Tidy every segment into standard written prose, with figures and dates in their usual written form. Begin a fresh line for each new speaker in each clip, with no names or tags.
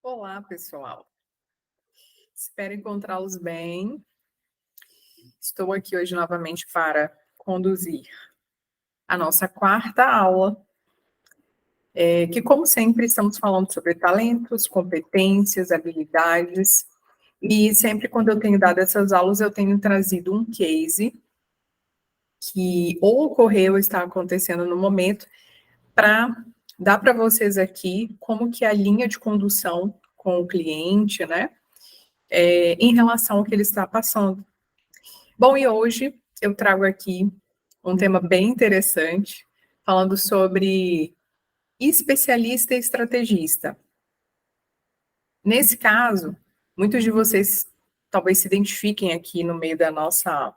Olá, pessoal. Espero encontrá-los bem. Estou aqui hoje novamente para conduzir a nossa quarta aula, que, como sempre, estamos falando sobre talentos, competências, habilidades, e sempre quando eu tenho dado essas aulas, eu tenho trazido um case que ou ocorreu ou está acontecendo no momento, para dar para vocês aqui como que é a linha de condução com o cliente, né? Em relação ao que ele está passando. Bom, e hoje eu trago aqui um tema bem interessante, falando sobre especialista e estrategista. Nesse caso, muitos de vocês talvez se identifiquem aqui no meio da nossa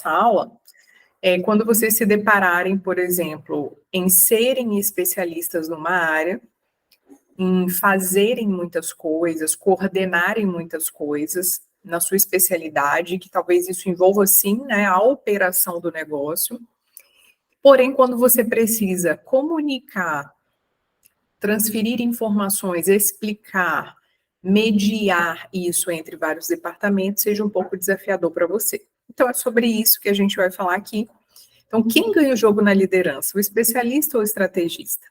aula, quando vocês se depararem, por exemplo, em serem especialistas numa área, em fazerem muitas coisas, coordenarem muitas coisas na sua especialidade, que talvez isso envolva, sim, né, a operação do negócio. Porém, quando você precisa comunicar, transferir informações, explicar, mediar isso entre vários departamentos, seja um pouco desafiador para você. Então, é sobre isso que a gente vai falar aqui. Então, quem ganha o jogo na liderança? O especialista ou o estrategista?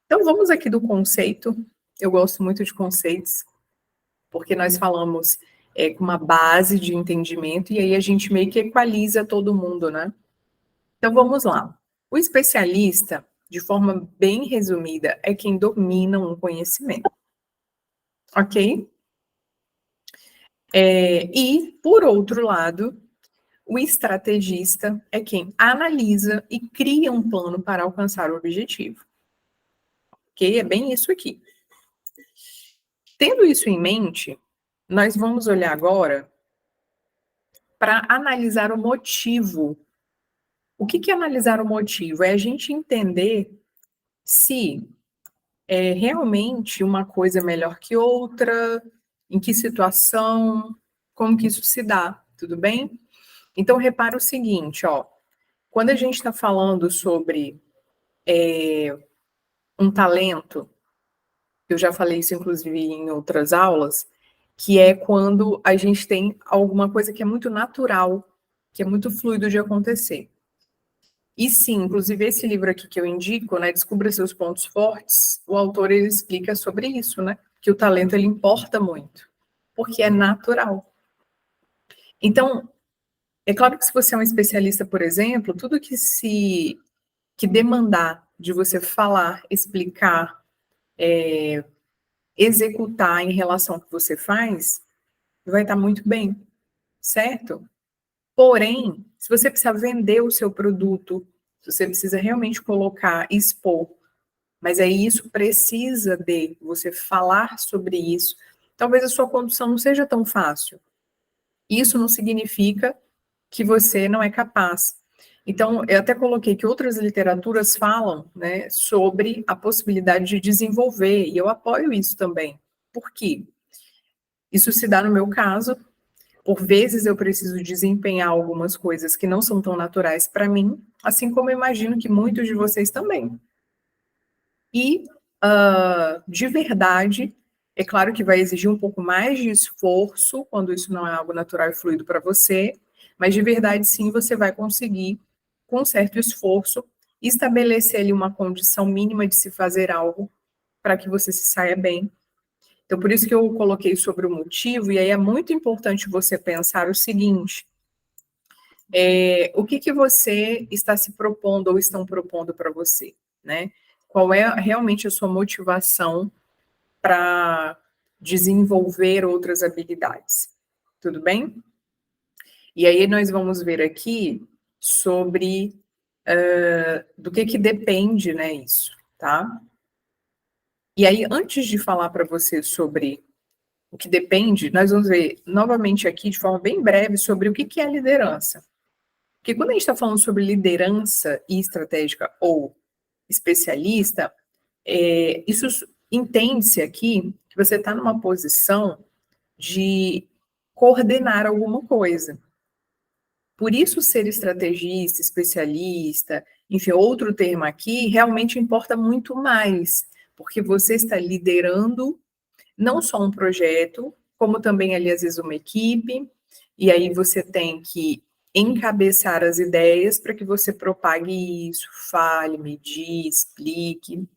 Então, vamos aqui do conceito. Eu gosto muito de conceitos, porque nós falamos com uma base de entendimento, e aí a gente meio que equaliza todo mundo, né? Então, vamos lá. O especialista, de forma bem resumida, é quem domina um conhecimento. Ok? E, por outro lado, o estrategista é quem analisa e cria um plano para alcançar o objetivo. Ok? É bem isso aqui. Tendo isso em mente, nós vamos olhar agora para analisar o motivo. O que é analisar o motivo? É a gente entender se realmente uma coisa é melhor que outra, em que situação, como que isso se dá, tudo bem? Então, repara o seguinte, ó, quando a gente está falando sobre um talento, eu já falei isso inclusive em outras aulas, que é quando a gente tem alguma coisa que é muito natural, que é muito fluido de acontecer. E sim, inclusive esse livro aqui que eu indico, né, Descubra Seus Pontos Fortes, o autor ele explica sobre isso, né, que o talento ele importa muito, porque é natural. Então, é claro que se você é um especialista, por exemplo, tudo que demandar de você falar, explicar, executar em relação ao que você faz, vai estar muito bem, certo? Porém, se você precisa vender o seu produto, se você precisa realmente colocar, expor, mas aí isso precisa de você falar sobre isso, talvez a sua condução não seja tão fácil. Isso não significa que você não é capaz. Então, eu até coloquei que outras literaturas falam, né, sobre a possibilidade de desenvolver, e eu apoio isso também. Por quê? Isso se dá no meu caso, por vezes eu preciso desempenhar algumas coisas que não são tão naturais para mim, assim como eu imagino que muitos de vocês também. E, de verdade, é claro que vai exigir um pouco mais de esforço, quando isso não é algo natural e fluido para você, mas de verdade, sim, você vai conseguir, com certo esforço, estabelecer ali uma condição mínima de se fazer algo para que você se saia bem. Então, por isso que eu coloquei sobre o motivo, e aí é muito importante você pensar o seguinte: o que você está se propondo ou estão propondo para você, né? Qual é realmente a sua motivação para desenvolver outras habilidades? Tudo bem? E aí nós vamos ver aqui sobre do que depende, né, isso, tá? E aí, antes de falar para você sobre o que depende, nós vamos ver novamente aqui, de forma bem breve, sobre o que é liderança. Porque quando a gente está falando sobre liderança e estratégica ou especialista, isso entende-se aqui que você está numa posição de coordenar alguma coisa. Por isso, ser estrategista, especialista, enfim, outro termo aqui, realmente importa muito mais, porque você está liderando não só um projeto, como também ali às vezes uma equipe, e aí você tem que encabeçar as ideias para que você propague isso, fale, medie, explique,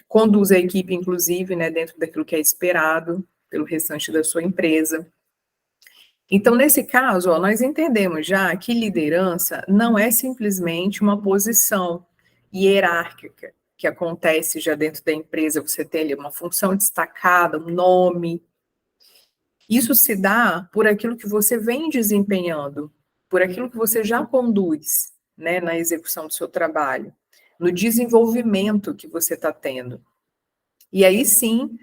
conduza a equipe, inclusive, né, dentro daquilo que é esperado pelo restante da sua empresa. Então, nesse caso, ó, nós entendemos já que liderança não é simplesmente uma posição hierárquica que acontece já dentro da empresa, você tem ali uma função destacada, um nome. Isso se dá por aquilo que você vem desempenhando, por aquilo que você já conduz, né, na execução do seu trabalho, no desenvolvimento que você está tendo. E aí sim,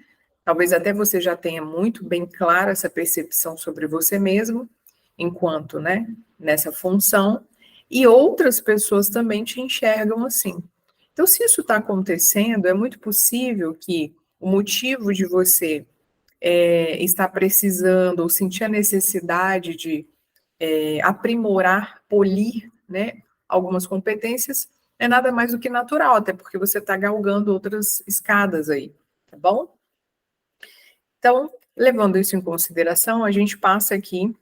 talvez até você já tenha muito bem clara essa percepção sobre você mesmo, enquanto, né, nessa função, e outras pessoas também te enxergam assim. Então, se isso está acontecendo, é muito possível que o motivo de você estar precisando ou sentir a necessidade de aprimorar, polir, né, algumas competências, é nada mais do que natural, até porque você está galgando outras escadas aí, tá bom? Então, levando isso em consideração, a gente passa aqui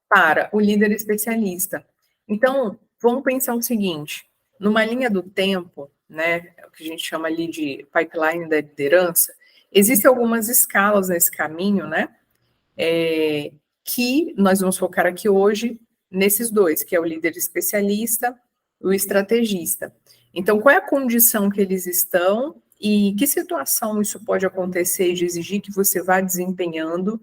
para o líder especialista. Então, vamos pensar o seguinte: numa linha do tempo, né, o que a gente chama ali de pipeline da liderança, existem algumas escalas nesse caminho, né, que nós vamos focar aqui hoje nesses dois, que é o líder especialista e o estrategista. Então, qual é a condição que eles estão e que situação isso pode acontecer de exigir que você vá desempenhando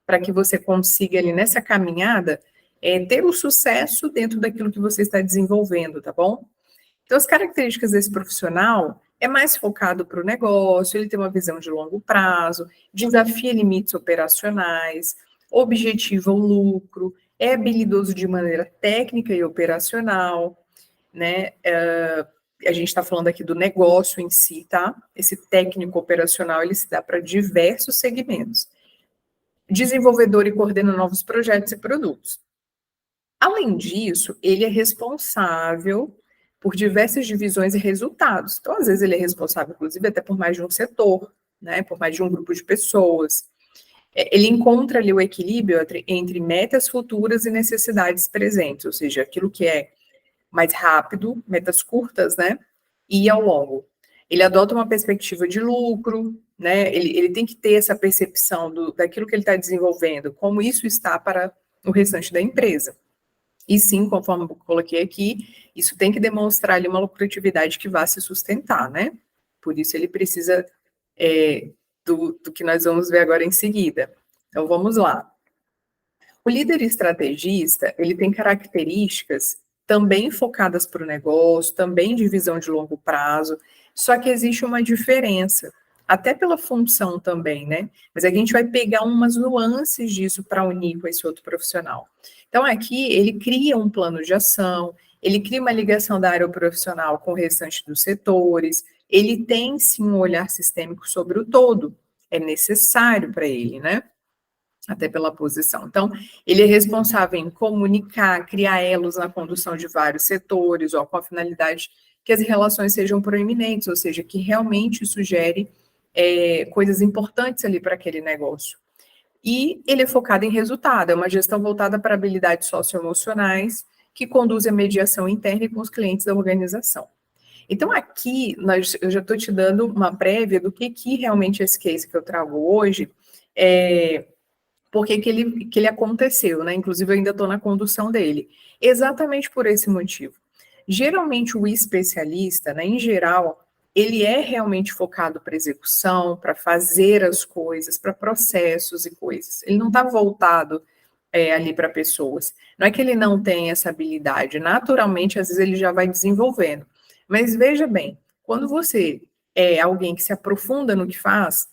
para que você consiga ali nessa caminhada ter o sucesso dentro daquilo que você está desenvolvendo, tá bom? Então, as características desse profissional é mais focado para o negócio, ele tem uma visão de longo prazo, desafia limites operacionais, objetiva o lucro, é habilidoso de maneira técnica e operacional, né? A gente está falando aqui do negócio em si, tá? Esse técnico operacional, ele se dá para diversos segmentos. Desenvolvedor e coordena novos projetos e produtos. Além disso, ele é responsável por diversas divisões e resultados. Então, às vezes, ele é responsável, inclusive, até por mais de um setor, né, por mais de um grupo de pessoas. Ele encontra ali o equilíbrio entre metas futuras e necessidades presentes, ou seja, aquilo que é mais rápido, metas curtas, né, e ao longo. Ele adota uma perspectiva de lucro, né, ele tem que ter essa percepção daquilo que ele está desenvolvendo, como isso está para o restante da empresa. E sim, conforme eu coloquei aqui, isso tem que demonstrar ali uma lucratividade que vá se sustentar, né? Por isso ele precisa do que nós vamos ver agora em seguida. Então vamos lá. O líder estrategista, ele tem características também focadas para o negócio, também de visão de longo prazo, só que existe uma diferença, até pela função também, né? Mas a gente vai pegar umas nuances disso para unir com esse outro profissional. Então, aqui, ele cria um plano de ação, ele cria uma ligação da área profissional com o restante dos setores, ele tem, sim, um olhar sistêmico sobre o todo, é necessário para ele, né? Até pela posição. Então, ele é responsável em comunicar, criar elos na condução de vários setores, ó, com a finalidade que as relações sejam proeminentes, ou seja, que realmente isso gere coisas importantes ali para aquele negócio. E ele é focado em resultado, é uma gestão voltada para habilidades socioemocionais, que conduz à mediação interna com os clientes da organização. Então, aqui, eu já estou te dando uma prévia do que realmente esse case que eu trago hoje porque que ele aconteceu, né? Inclusive, eu ainda estou na condução dele. Exatamente por esse motivo. Geralmente, o especialista, né, em geral, ele é realmente focado para execução, para fazer as coisas, para processos e coisas. Ele não está voltado ali para pessoas. Não é que ele não tem essa habilidade, naturalmente, às vezes ele já vai desenvolvendo. Mas veja bem, quando você é alguém que se aprofunda no que faz,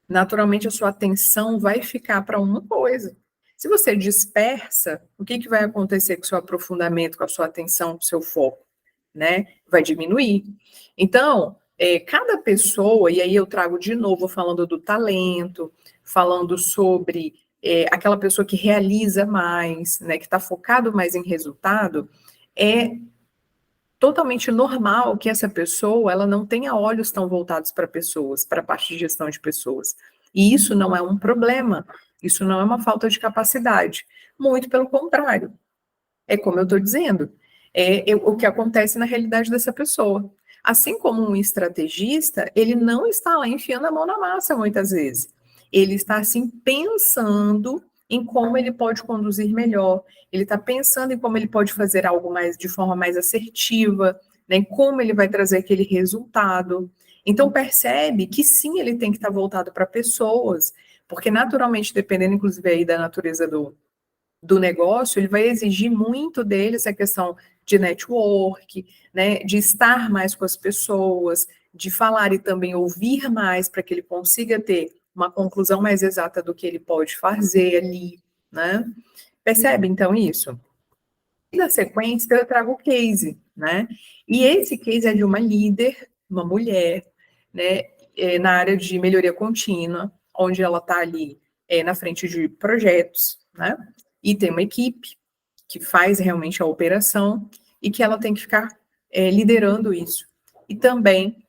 naturalmente a sua atenção vai ficar para uma coisa. Se você dispersa, o que vai acontecer com o seu aprofundamento, com a sua atenção, com o seu foco? Né? Vai diminuir. Então, cada pessoa, e aí eu trago de novo falando do talento, falando sobre aquela pessoa que realiza mais, né, que está focado mais em resultado, é totalmente normal que essa pessoa ela não tenha olhos tão voltados para pessoas, para a parte de gestão de pessoas. E isso não é um problema, isso não é uma falta de capacidade. Muito pelo contrário. É como eu estou dizendo, o que acontece na realidade dessa pessoa. Assim como um estrategista, ele não está lá enfiando a mão na massa muitas vezes. Ele está, assim, pensando em como ele pode conduzir melhor, ele está pensando em como ele pode fazer algo mais de forma mais assertiva, né, em como ele vai trazer aquele resultado. Então, percebe que sim, ele tem que estar voltado para pessoas, porque naturalmente, dependendo, inclusive, aí da natureza do negócio, ele vai exigir muito dele essa questão de network, né, de estar mais com as pessoas, de falar e também ouvir mais para que ele consiga ter uma conclusão mais exata do que ele pode fazer ali, né? Percebe, então, isso? E na sequência, eu trago o case, né? E esse case é de uma líder, uma mulher, né, na área de melhoria contínua, onde ela está ali na frente de projetos, né? E tem uma equipe que faz realmente a operação e que ela tem que ficar liderando isso. E também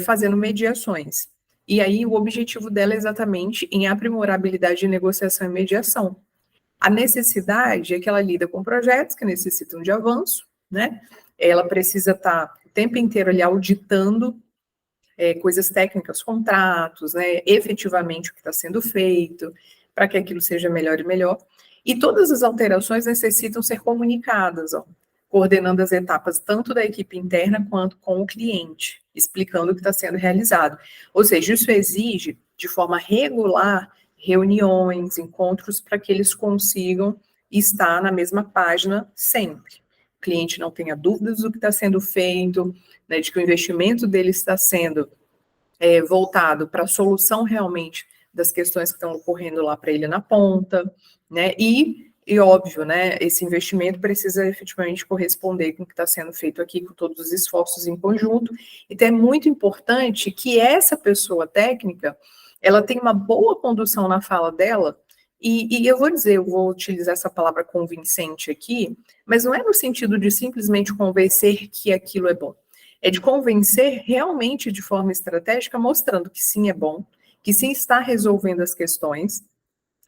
fazendo mediações. E aí o objetivo dela é exatamente em aprimorar a habilidade de negociação e mediação. A necessidade é que ela lida com projetos que necessitam de avanço, né? Ela precisa estar o tempo inteiro ali auditando coisas técnicas, contratos, né? Efetivamente o que está sendo feito, para que aquilo seja melhor e melhor. E todas as alterações necessitam ser comunicadas, ó, coordenando as etapas tanto da equipe interna quanto com o cliente, explicando o que está sendo realizado. Ou seja, isso exige, de forma regular, reuniões, encontros, para que eles consigam estar na mesma página sempre. O cliente não tenha dúvidas do que está sendo feito, né, de que o investimento dele está sendo voltado para a solução realmente das questões que estão ocorrendo lá para ele na ponta, né? E óbvio, né? Esse investimento precisa efetivamente corresponder com o que está sendo feito aqui, com todos os esforços em conjunto. Então é muito importante que essa pessoa técnica ela tenha uma boa condução na fala dela. E eu vou dizer, eu vou utilizar essa palavra convincente aqui, mas não é no sentido de simplesmente convencer que aquilo é bom. É de convencer realmente de forma estratégica, mostrando que sim é bom, que sim está resolvendo as questões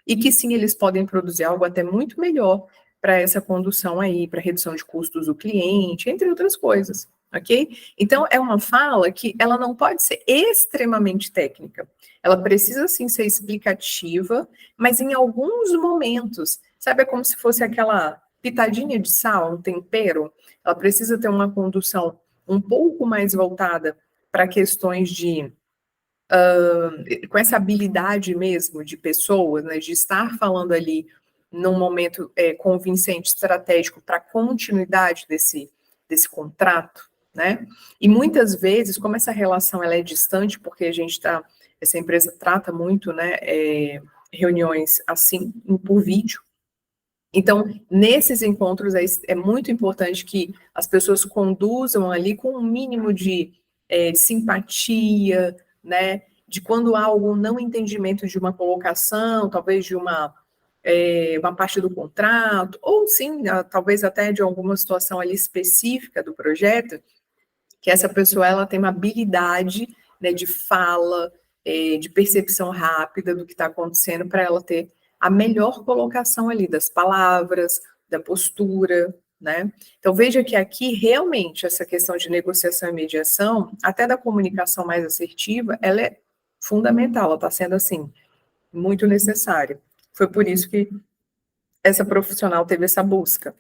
e que sim eles podem produzir algo até muito melhor para essa condução aí, para redução de custos do cliente, entre outras coisas, ok? Então é uma fala que ela não pode ser extremamente técnica, ela precisa sim ser explicativa, mas em alguns momentos, sabe, é como se fosse aquela pitadinha de sal, um tempero, ela precisa ter uma condução um pouco mais voltada para questões de com essa habilidade mesmo de pessoas, né, de estar falando ali num momento convincente, estratégico para a continuidade desse contrato, né? E muitas vezes, como essa relação ela é distante, porque essa empresa trata muito, né, reuniões assim, por vídeo. Então, nesses encontros é muito importante que as pessoas conduzam ali com um mínimo de simpatia, né? De quando há algum não entendimento de uma colocação, talvez de uma parte do contrato, ou sim, talvez até de alguma situação ali específica do projeto, que essa pessoa ela tem uma habilidade, né, de fala, de percepção rápida do que está acontecendo, para ela ter a melhor colocação ali das palavras, da postura, né? Então, veja que aqui, realmente, essa questão de negociação e mediação, até da comunicação mais assertiva, ela é fundamental, ela está sendo, assim, muito necessária. Foi por isso que essa profissional teve essa busca.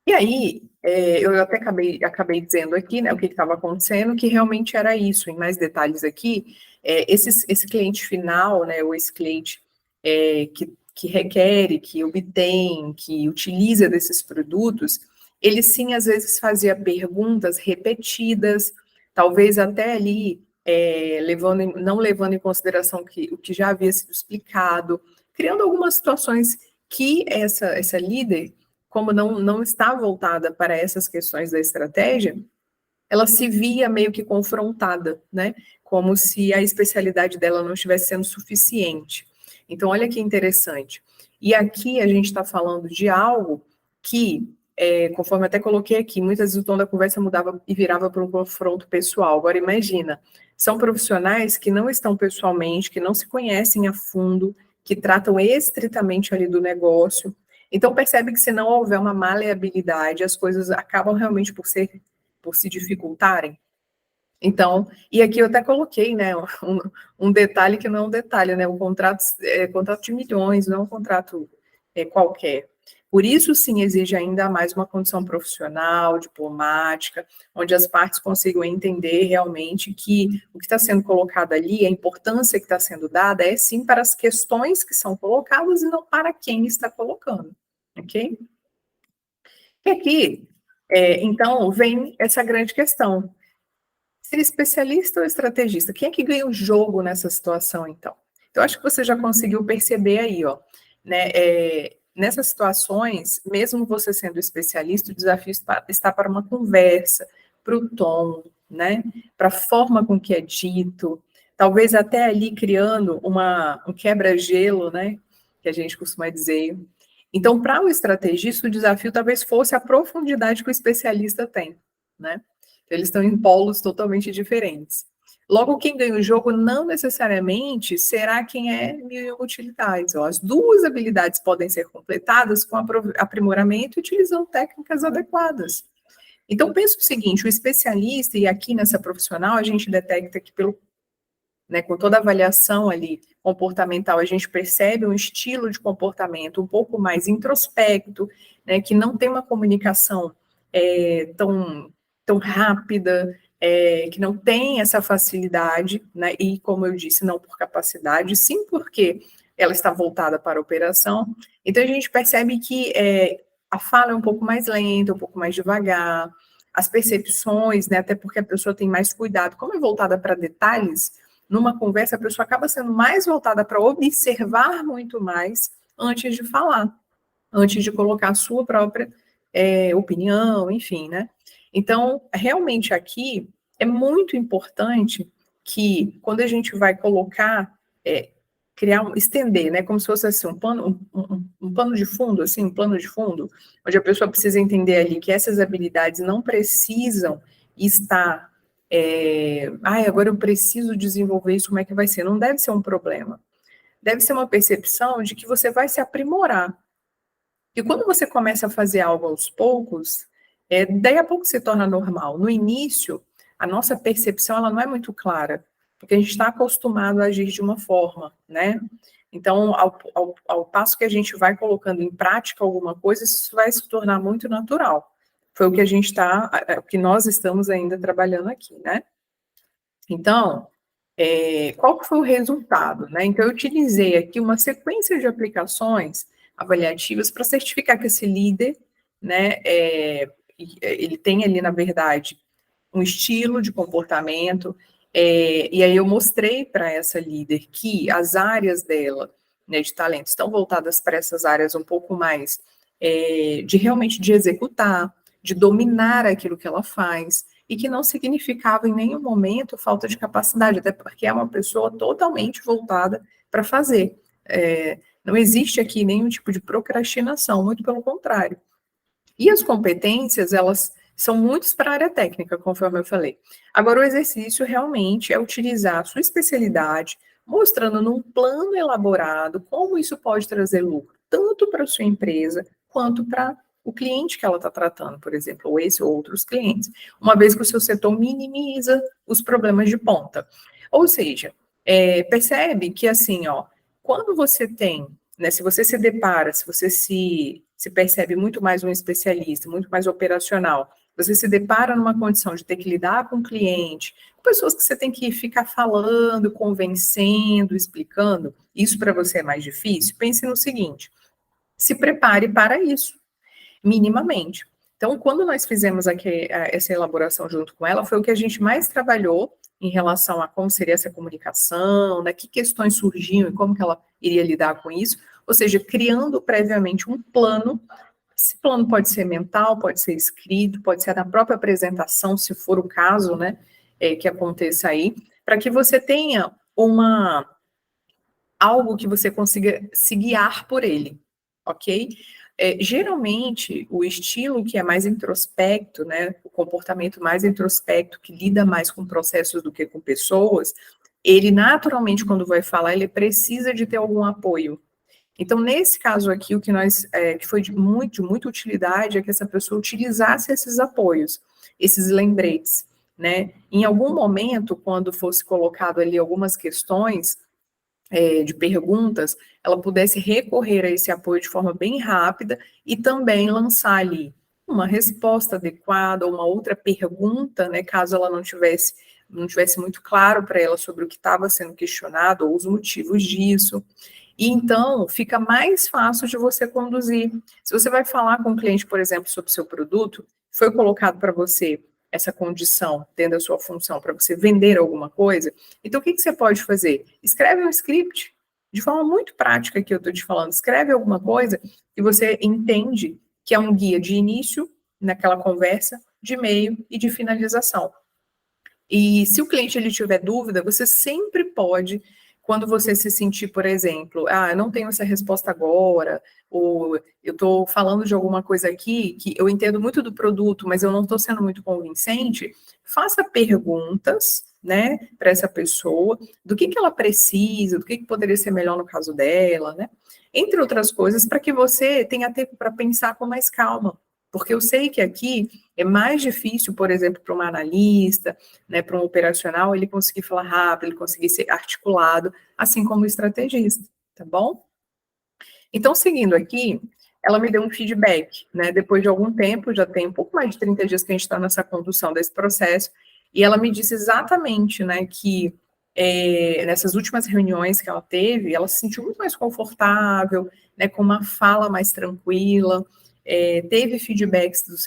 E aí, eu até acabei dizendo aqui, né, o que estava acontecendo, que realmente era isso, em mais detalhes aqui, esse cliente final, né, ou esse cliente que requer, que obtém, que utiliza desses produtos, ele sim, às vezes, fazia perguntas repetidas, talvez até ali, não levando em consideração o que já havia sido explicado, criando algumas situações que essa líder, como não está voltada para essas questões da estratégia, ela se via meio que confrontada, né? Como se a especialidade dela não estivesse sendo suficiente. Então, olha que interessante. E aqui a gente está falando de algo que conforme até coloquei aqui, muitas vezes o tom da conversa mudava e virava para um confronto pessoal. Agora, imagina, são profissionais que não estão pessoalmente, que não se conhecem a fundo, que tratam estritamente ali do negócio. Então, percebe que se não houver uma maleabilidade, as coisas acabam realmente por se dificultarem. Então, e aqui eu até coloquei, né, um detalhe que não é um detalhe, né, o contrato é contrato de milhões, não é um contrato qualquer. Por isso, sim, exige ainda mais uma condição profissional, diplomática, onde as partes consigam entender realmente que o que está sendo colocado ali, a importância que está sendo dada, é sim para as questões que são colocadas e não para quem está colocando, ok? E aqui, então, vem essa grande questão. Ser especialista ou estrategista? Quem é que ganha o jogo nessa situação, então? Então, acho que você já conseguiu perceber aí, ó, né? Nessas situações, mesmo você sendo especialista, o desafio está para uma conversa, para o tom, né? Para a forma com que é dito, talvez até ali criando um quebra-gelo, né? Que a gente costuma dizer. Então, para o estrategista, o desafio talvez fosse a profundidade que o especialista tem, né? Eles estão em polos totalmente diferentes. Logo, quem ganha o jogo não necessariamente será quem é mil utilitários. As duas habilidades podem ser completadas com aprimoramento e utilizando técnicas adequadas. Então, pensa o seguinte, o especialista, e aqui nessa profissional, a gente detecta que com toda a avaliação ali comportamental, a gente percebe um estilo de comportamento um pouco mais introspecto, né, que não tem uma comunicação tão rápida, que não tem essa facilidade, né, e como eu disse, não por capacidade, sim porque ela está voltada para a operação. Então, a gente percebe que a fala é um pouco mais lenta, um pouco mais devagar, as percepções, né, até porque a pessoa tem mais cuidado, como é voltada para detalhes, numa conversa a pessoa acaba sendo mais voltada para observar muito mais antes de falar, antes de colocar a sua própria opinião, enfim, né? Então, realmente aqui é muito importante que quando a gente vai colocar, estender, né, como se fosse assim, um pano de fundo, assim, um plano de fundo, onde a pessoa precisa entender ali que essas habilidades não precisam estar, agora eu preciso desenvolver isso, como é que vai ser? Não deve ser um problema. Deve ser uma percepção de que você vai se aprimorar. E quando você começa a fazer algo aos poucos, daí a pouco se torna normal. No início, a nossa percepção ela não é muito clara, porque a gente está acostumado a agir de uma forma, né? Então, ao passo que a gente vai colocando em prática alguma coisa, isso vai se tornar muito natural. Foi o que o que nós estamos ainda trabalhando aqui, né? Então, qual que foi o resultado, né? Então, eu utilizei aqui uma sequência de aplicações avaliativas para certificar que esse líder, né, ele tem ali, na verdade, um estilo de comportamento, e aí eu mostrei para essa líder que as áreas dela, né, de talento, estão voltadas para essas áreas um pouco mais de realmente de executar, de dominar aquilo que ela faz, e que não significava em nenhum momento falta de capacidade, até porque é uma pessoa totalmente voltada para fazer. Não existe aqui nenhum tipo de procrastinação, muito pelo contrário. E as competências, elas são muitas para a área técnica, conforme eu falei. Agora, o exercício realmente é utilizar a sua especialidade, mostrando num plano elaborado como isso pode trazer lucro, tanto para a sua empresa, quanto para o cliente que ela está tratando, por exemplo, ou esse ou outros clientes, uma vez que o seu setor minimiza os problemas de ponta. Ou seja, percebe que assim, ó, quando você tem, né, se você se depara, se você se percebe muito mais um especialista, muito mais operacional, você se depara numa condição de ter que lidar com o cliente, com pessoas que você tem que ficar falando, convencendo, explicando, isso para você é mais difícil, pense no seguinte, se prepare para isso, minimamente. Então, quando nós fizemos aqui essa elaboração junto com ela, foi o que a gente mais trabalhou em relação a como seria essa comunicação, né, que questões surgiam e como que ela iria lidar com isso, ou seja, criando previamente um plano. Esse plano pode ser mental, pode ser escrito, pode ser na própria apresentação, se for o caso, né, que aconteça aí, para que você tenha algo que você consiga se guiar por ele, ok? Geralmente, o estilo que é mais introspecto, né, o comportamento mais introspecto, que lida mais com processos do que com pessoas, ele naturalmente, quando vai falar, ele precisa de ter algum apoio. Então, nesse caso aqui, o que que foi de muita utilidade é que essa pessoa utilizasse esses apoios, esses lembretes, né? Em algum momento, quando fosse colocado ali algumas questões, de perguntas, ela pudesse recorrer a esse apoio de forma bem rápida e também lançar ali uma resposta adequada, ou uma outra pergunta, né, caso ela não tivesse muito claro para ela sobre o que estava sendo questionado ou os motivos disso. E então fica mais fácil de você conduzir. Se você vai falar com o cliente, por exemplo, sobre o seu produto, foi colocado para você essa condição dentro da sua função para você vender alguma coisa, então o que você pode fazer? Escreve um script, de forma muito prática que eu estou te falando, escreve alguma coisa que você entende que é um guia de início naquela conversa, de meio e de finalização. E se o cliente ele tiver dúvida, você sempre pode, quando você se sentir, por exemplo, eu não tenho essa resposta agora, ou eu estou falando de alguma coisa aqui que eu entendo muito do produto, mas eu não estou sendo muito convincente, faça perguntas, né, para essa pessoa, do que ela precisa, do que poderia ser melhor no caso dela, né? Entre outras coisas, para que você tenha tempo para pensar com mais calma. Porque eu sei que aqui é mais difícil, por exemplo, para uma analista, né, para um operacional, ele conseguir falar rápido, ele conseguir ser articulado, assim como o estrategista, tá bom? Então, seguindo aqui, ela me deu um feedback, né, depois de algum tempo, já tem um pouco mais de 30 dias que a gente está nessa condução desse processo, e ela me disse exatamente, né, que nessas últimas reuniões que ela teve, ela se sentiu muito mais confortável, né, com uma fala mais tranquila, teve feedbacks dos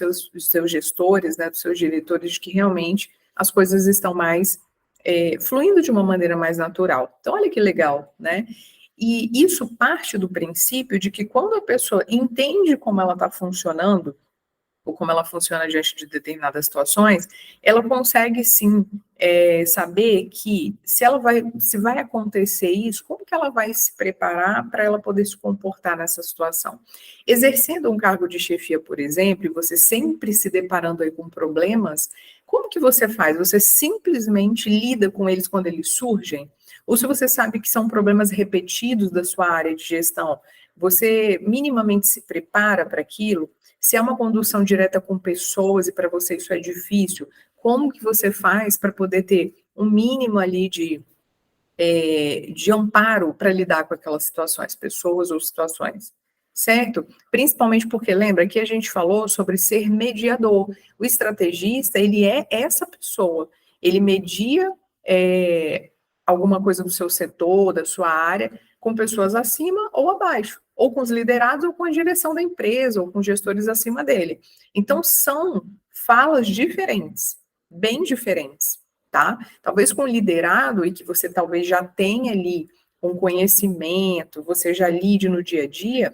seus gestores, né, dos seus diretores, de que realmente as coisas estão mais fluindo de uma maneira mais natural. Então, olha que legal, né? E isso parte do princípio de que quando a pessoa entende como ela está funcionando, ou como ela funciona diante de determinadas situações, ela consegue sim saber que se vai acontecer isso, como que ela vai se preparar para ela poder se comportar nessa situação. Exercendo um cargo de chefia, por exemplo, e você sempre se deparando aí com problemas, como que você faz? Você simplesmente lida com eles quando eles surgem? Ou se você sabe que são problemas repetidos da sua área de gestão, você minimamente se prepara para aquilo? Se é uma condução direta com pessoas e para você isso é difícil, como que você faz para poder ter um mínimo ali de amparo para lidar com aquelas situações, pessoas ou situações, certo? Principalmente porque, lembra que a gente falou sobre ser mediador. O estrategista, ele é essa pessoa, ele media alguma coisa do seu setor, da sua área, com pessoas acima ou abaixo, ou com os liderados, ou com a direção da empresa, ou com gestores acima dele. Então, são falas diferentes, bem diferentes, tá? Talvez com liderado, e que você talvez já tenha ali um conhecimento, você já lide no dia a dia,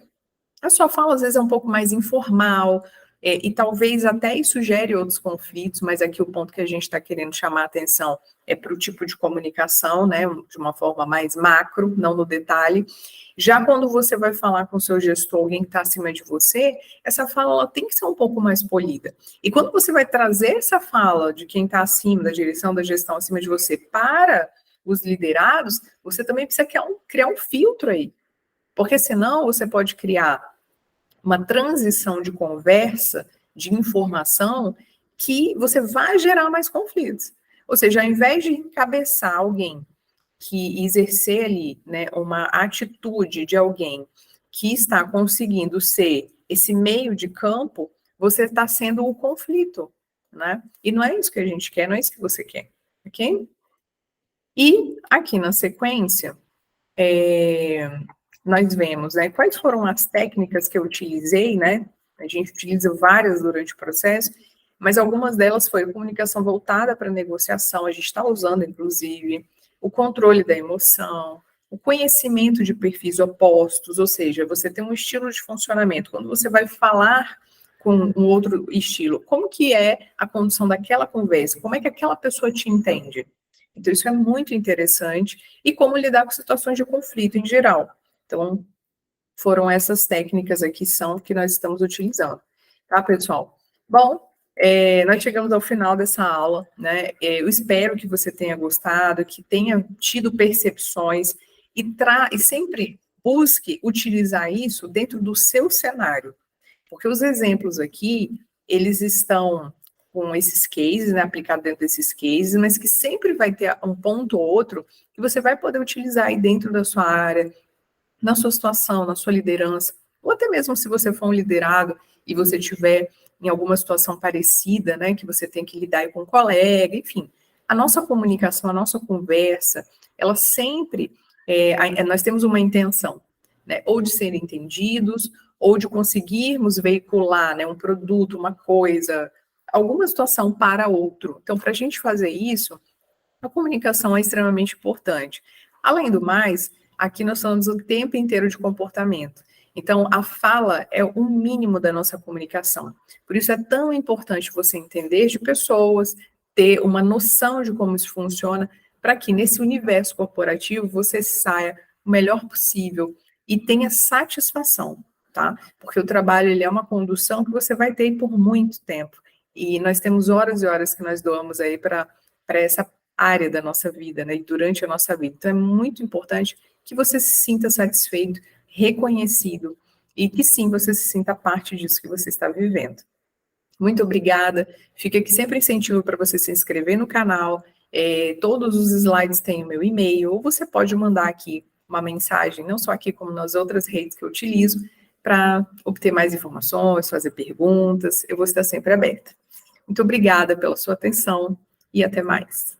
a sua fala às vezes é um pouco mais informal, e talvez até isso gere outros conflitos, mas aqui o ponto que a gente está querendo chamar a atenção é para o tipo de comunicação, né, de uma forma mais macro, não no detalhe. Já quando você vai falar com o seu gestor, alguém que está acima de você, essa fala ela tem que ser um pouco mais polida. E quando você vai trazer essa fala de quem está acima, da direção da gestão acima de você, para os liderados, você também precisa criar um filtro aí. Porque senão você pode criar uma transição de conversa, de informação, que você vai gerar mais conflitos. Ou seja, ao invés de encabeçar alguém que exercer ali, né, uma atitude de alguém que está conseguindo ser esse meio de campo, você está sendo o conflito, né? E não é isso que a gente quer, não é isso que você quer, ok? E aqui na sequência, nós vemos, né, quais foram as técnicas que eu utilizei, né? A gente utiliza várias durante o processo, mas algumas delas foi a comunicação voltada para negociação, a gente está usando, inclusive, o controle da emoção, o conhecimento de perfis opostos, ou seja, você tem um estilo de funcionamento. Quando você vai falar com um outro estilo, como que é a condução daquela conversa? Como é que aquela pessoa te entende? Então, isso é muito interessante. E como lidar com situações de conflito em geral. Então, foram essas técnicas aqui que nós estamos utilizando, tá, pessoal? Bom, nós chegamos ao final dessa aula, né? Eu espero que você tenha gostado, que tenha tido percepções e sempre busque utilizar isso dentro do seu cenário, porque os exemplos aqui, eles estão com esses cases, né, aplicados dentro desses cases, mas que sempre vai ter um ponto ou outro que você vai poder utilizar aí dentro da sua área, na sua situação, na sua liderança, ou até mesmo se você for um liderado e você tiver em alguma situação parecida, né, que você tem que lidar com um colega, enfim, a nossa comunicação, a nossa conversa, ela sempre, nós temos uma intenção, né, ou de ser entendidos, ou de conseguirmos veicular, né, um produto, uma coisa, alguma situação para outro. Então, para a gente fazer isso, a comunicação é extremamente importante. Além do mais, aqui nós falamos o tempo inteiro de comportamento. Então, a fala é o mínimo da nossa comunicação. Por isso é tão importante você entender de pessoas, ter uma noção de como isso funciona, para que nesse universo corporativo você saia o melhor possível e tenha satisfação, tá? Porque o trabalho ele é uma condução que você vai ter por muito tempo. E nós temos horas e horas que nós doamos aí para essa área da nossa vida, né, e durante a nossa vida. Então, é muito importante que você se sinta satisfeito, reconhecido, e que sim, você se sinta parte disso que você está vivendo. Muito obrigada. Fica aqui sempre incentivo para você se inscrever no canal. Todos os slides têm o meu e-mail, ou você pode mandar aqui uma mensagem, não só aqui, como nas outras redes que eu utilizo, para obter mais informações, fazer perguntas. Eu vou estar sempre aberta. Muito obrigada pela sua atenção e até mais.